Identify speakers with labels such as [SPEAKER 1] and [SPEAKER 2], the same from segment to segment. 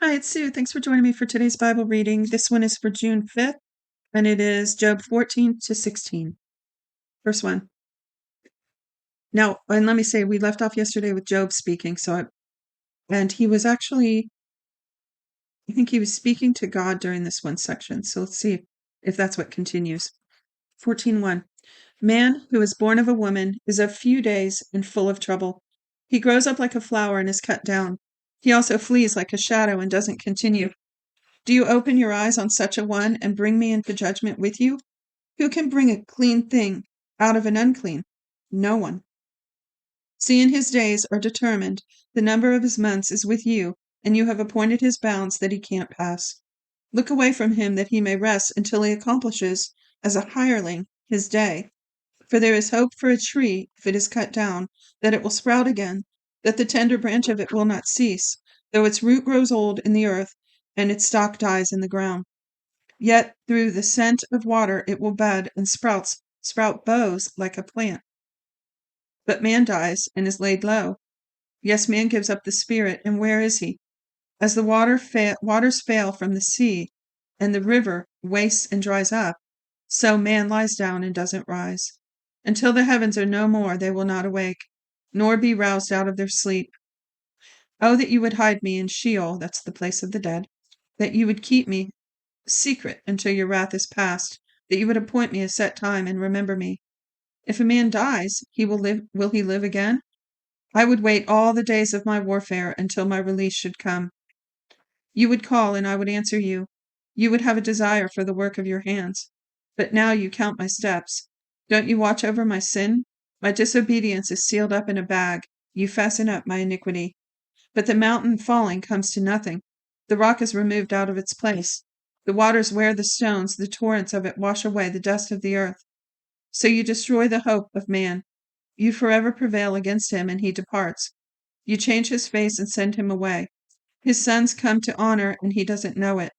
[SPEAKER 1] Hi, it's Sue. Thanks for joining me for today's Bible reading. This one is for June 5th, and it is Job 14 to 16. Verse 1. Now, and let me say, we left off yesterday with Job speaking, and he was actually, I think he was speaking to God during this one section. So let's see if that's what continues. 14:1. Man who is born of a woman is of few days and full of trouble. He grows up like a flower and is cut down. He also flees like a shadow and doesn't continue. Do you open your eyes on such a one and bring me into judgment with you? Who can bring a clean thing out of an unclean? No one. Seeing his days are determined, the number of his months is with you, and you have appointed his bounds that he can't pass. Look away from him that he may rest until he accomplishes, as a hireling, his day. For there is hope for a tree, if it is cut down, that it will sprout again, that the tender branch of it will not cease, though its root grows old in the earth, and its stalk dies in the ground. Yet through the scent of water it will bud and sprout boughs like a plant. But man dies and is laid low. Yes, man gives up the spirit, and where is he? As the waters fail from the sea, and the river wastes and dries up, so man lies down and doesn't rise. Until the heavens are no more, they will not awake, nor be roused out of their sleep. Oh, that you would hide me in Sheol, that's the place of the dead, that you would keep me secret until your wrath is past, that you would appoint me a set time and remember me. If a man dies, will he live again? I would wait all the days of my warfare until my release should come. You would call and I would answer you. You would have a desire for the work of your hands. But now you count my steps. Don't you watch over my sin? My disobedience is sealed up in a bag. You fasten up my iniquity. But the mountain falling comes to nothing. The rock is removed out of its place. The waters wear the stones, the torrents of it wash away the dust of the earth. So you destroy the hope of man. You forever prevail against him, and he departs. You change his face and send him away. His sons come to honor, and he doesn't know it.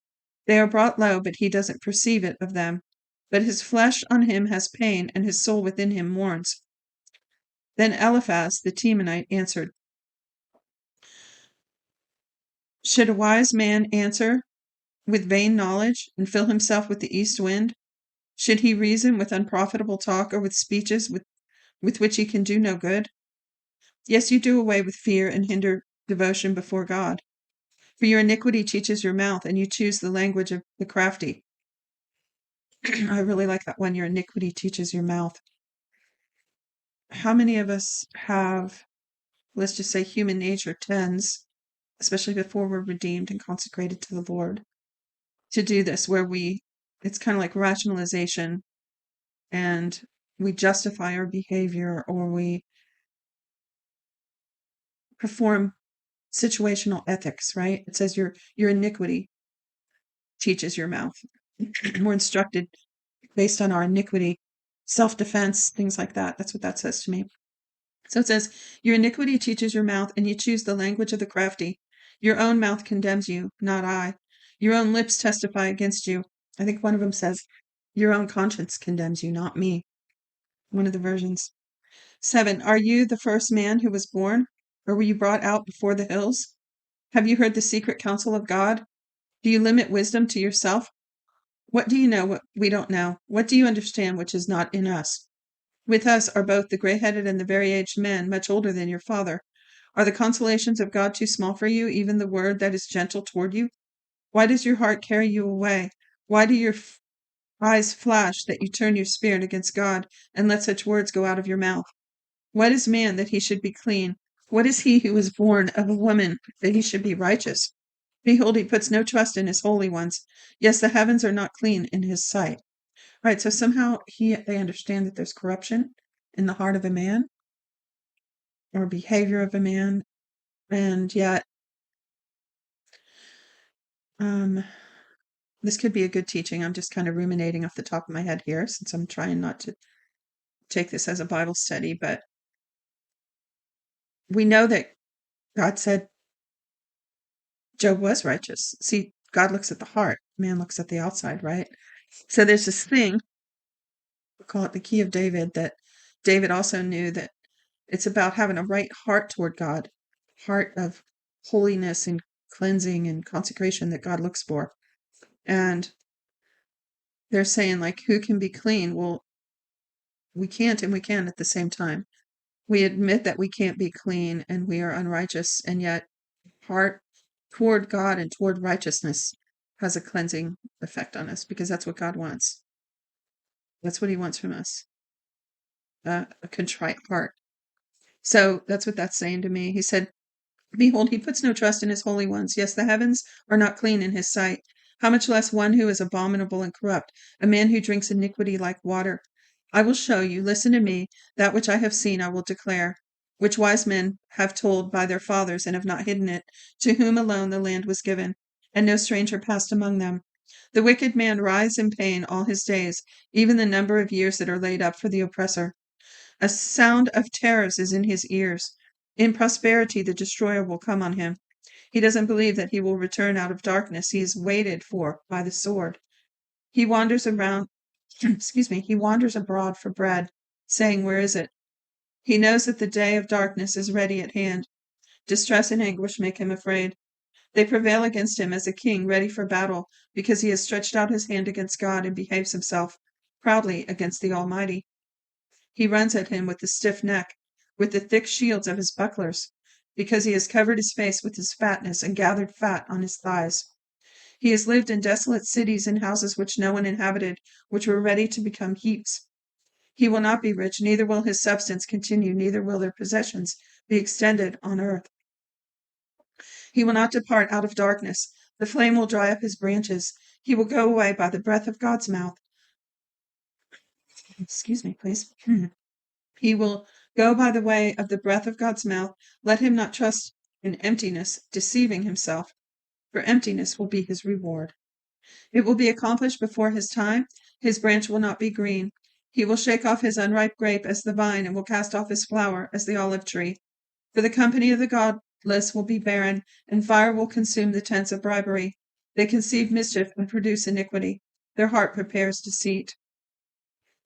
[SPEAKER 1] They are brought low, but he doesn't perceive it of them. But his flesh on him has pain, and his soul within him mourns. Then Eliphaz the Temanite answered, Should a wise man answer with vain knowledge, and fill himself with the east wind? Should he reason with unprofitable talk, or with speeches with which he can do no good? Yes, you do away with fear and hinder devotion before God. For your iniquity teaches your mouth, and you choose the language of the crafty. I really like that one. Your iniquity teaches your mouth. How many of us have, let's just say, human nature tends, especially before we're redeemed and consecrated to the Lord, to do this, where it's kind of like rationalization, and we justify our behavior, or we perform situational ethics, right? It says your iniquity teaches your mouth. We're instructed based on our iniquity, self-defense, things like that. That's what that says to me. So it says, your iniquity teaches your mouth, and you choose the language of the crafty. Your own mouth condemns you, not I. Your own lips testify against you. I think one of them says, your own conscience condemns you, not me. One of the versions. 7. Are you the first man who was born, or were you brought out before the hills? Have you heard the secret counsel of God? Do you limit wisdom to yourself? What do you know what we don't know? What do you understand which is not in us? With us are both the gray-headed and the very aged men, much older than your father. Are the consolations of God too small for you, even the word that is gentle toward you? Why does your heart carry you away? Why do your eyes flash that you turn your spirit against God and let such words go out of your mouth? What is man that he should be clean? What is he who is born of a woman that he should be righteous? Behold, he puts no trust in his holy ones. Yes, the heavens are not clean in his sight. All right, so somehow they understand that there's corruption in the heart of a man or behavior of a man, and yet this could be a good teaching. I'm just kind of ruminating off the top of my head here, since I'm trying not to take this as a Bible study, but we know that God said Job was righteous. See, God looks at the heart, man looks at the outside, right? So there's this thing, we call it the key of David, that David also knew that it's about having a right heart toward God, heart of holiness and cleansing and consecration that God looks for. And they're saying, like, who can be clean? Well, we can't and we can at the same time. We admit that we can't be clean and we are unrighteous, and yet heart toward God and toward righteousness has a cleansing effect on us, because that's what God wants. That's what he wants from us, a contrite heart. So that's what that's saying to me. He said, behold, he puts no trust in his holy ones. Yes, the heavens are not clean in his sight. How much less one who is abominable and corrupt, a man who drinks iniquity like water. I will show you, listen to me, that which I have seen I will declare, which wise men have told by their fathers and have not hidden it, to whom alone the land was given, and no stranger passed among them. The wicked man writhes in pain all his days, even the number of years that are laid up for the oppressor. A sound of terrors is in his ears. In prosperity, the destroyer will come on him. He doesn't believe that he will return out of darkness. He is waited for by the sword. He wanders around, he wanders abroad for bread, saying, where is it? He knows that the day of darkness is ready at hand. Distress and anguish make him afraid. They prevail against him as a king ready for battle, because he has stretched out his hand against God and behaves himself proudly against the Almighty. He runs at him with the stiff neck, with the thick shields of his bucklers, because he has covered his face with his fatness and gathered fat on his thighs. He has lived in desolate cities and houses which no one inhabited, which were ready to become heaps. He will not be rich, neither will his substance continue, neither will their possessions be extended on earth. He will not depart out of darkness. The flame will dry up his branches. He will go away by the breath of God's mouth. Excuse me, please. He will go by the way of the breath of God's mouth. Let him not trust in emptiness, deceiving himself, for emptiness will be his reward. It will be accomplished before his time. His branch will not be green. He will shake off his unripe grape as the vine, and will cast off his flower as the olive tree. For the company of the godless will be barren, and fire will consume the tents of bribery. They conceive mischief and produce iniquity. Their heart prepares deceit.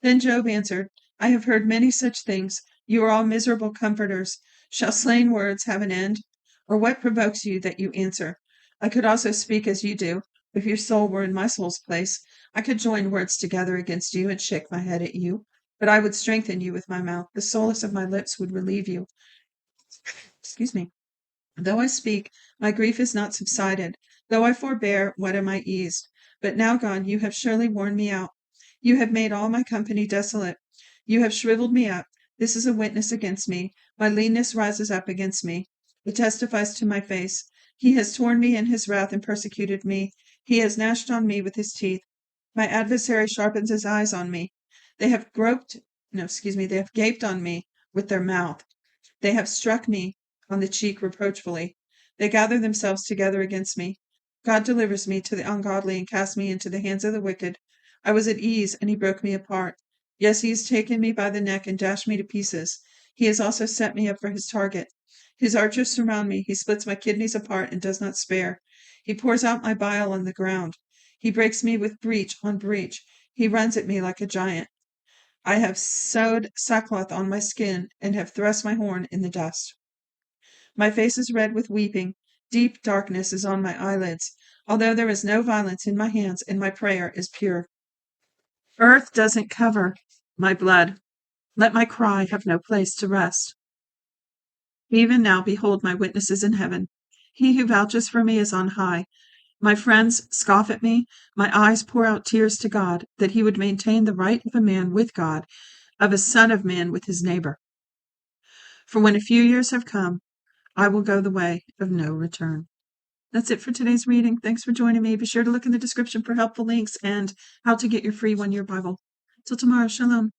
[SPEAKER 1] Then Job answered, I have heard many such things. You are all miserable comforters. Shall slain words have an end? Or what provokes you that you answer? I could also speak as you do, if your soul were in my soul's place. I could join words together against you and shake my head at you. But I would strengthen you with my mouth. The solace of my lips would relieve you. Excuse me. Though I speak, my grief is not subsided. Though I forbear, what am I eased? But now, God, you have surely worn me out. You have made all my company desolate. You have shriveled me up. This is a witness against me. My leanness rises up against me. It testifies to my face. He has torn me in his wrath and persecuted me. He has gnashed on me with his teeth. My adversary sharpens his eyes on me. They have they have gaped on me with their mouth. They have struck me on the cheek reproachfully. They gather themselves together against me. God delivers me to the ungodly and casts me into the hands of the wicked. I was at ease, and he broke me apart. Yes, he has taken me by the neck and dashed me to pieces. He has also set me up for his target. His archers surround me. He splits my kidneys apart and does not spare. He pours out my bile on the ground. He breaks me with breach on breach. He runs at me like a giant. I have sewed sackcloth on my skin and have thrust my horn in the dust. My face is red with weeping. Deep darkness is on my eyelids, although there is no violence in my hands, and my prayer is pure. Earth doesn't cover my blood. Let my cry have no place to rest. Even now, behold, my witness is in heaven. He who vouches for me is on high. My friends scoff at me. My eyes pour out tears to God, that he would maintain the right of a man with God, of a son of man with his neighbor. For when a few years have come, I will go the way of no return. That's it for today's reading. Thanks for joining me. Be sure to look in the description for helpful links and how to get your free 1-year Bible. Till tomorrow, shalom.